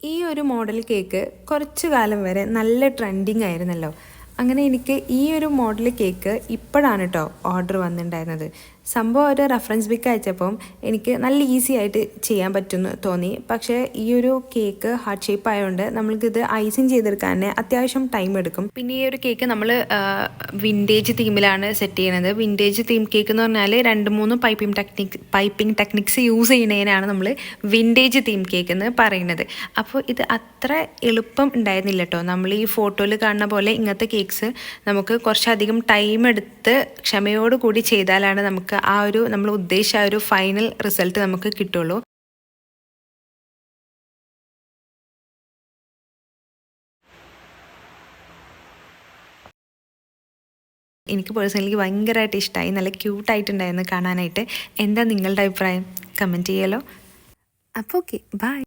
ഈ ഒരു model cake കുറച്ച് കാലം വരെ നല്ല ട്രെൻഡിങ് ആയിരുന്നല്ലോ. അങ്ങനെ എനിക്ക് ഈ ഒരു മോഡൽ കേക്ക് ഇപ്പോഴാണ് കേട്ടോ ഓർഡർ വന്നിട്ടുണ്ടായിരുന്നത്. സംഭവം ഒരു റെഫറൻസ് ബുക്ക് അയച്ചപ്പം എനിക്ക് നല്ല ഈസി ആയിട്ട് ചെയ്യാൻ പറ്റുമെന്ന് തോന്നി. പക്ഷേ ഈ ഒരു കേക്ക് ഹാർട്ട് ഷേപ്പ് ആയതുകൊണ്ട് നമ്മൾക്കിത് ഐസിങ് ചെയ്തെടുക്കാൻ അത്യാവശ്യം ടൈം എടുക്കും. പിന്നെ ഈ ഒരു കേക്ക് നമ്മൾ വിൻറ്റേജ് തീമിലാണ് സെറ്റ് ചെയ്യുന്നത്. വിൻറ്റേജ് തീം കേക്ക് എന്ന് പറഞ്ഞാൽ 2-3 പൈപ്പിംഗ് ടെക്നിക്സ് യൂസ് ചെയ്യുന്നതിനാണ് നമ്മൾ വിൻറ്റേജ് തീം കേക്ക് എന്ന് പറയുന്നത്. അപ്പോൾ ഇത് അത്ര എളുപ്പം ഉണ്ടായിരുന്നില്ല കേട്ടോ. നമ്മൾ ഈ ഫോട്ടോയിൽ കാണുന്ന പോലെ ഇങ്ങനത്തെ കേക്ക്സ് നമുക്ക് കുറച്ചധികം ടൈം എടുത്ത് ക്ഷമയോട് കൂടി ചെയ്താലാണ് നമുക്ക് ആ ഒരു നമ്മൾ ഉദ്ദേശിച്ച ആ ഒരു ഫൈനൽ റിസൾട്ട് നമുക്ക് കിട്ടുള്ളൂ. എനിക്ക് പേഴ്സണലി ഭയങ്കരമായിട്ട് ഇഷ്ടമായി. നല്ല ക്യൂട്ടായിട്ടുണ്ടായിരുന്നു കാണാനായിട്ട്. എന്താ നിങ്ങളുടെ അഭിപ്രായം? കമൻറ്റ് ചെയ്യാലോ. അപ്പോൾ ഓക്കെ, ബൈ.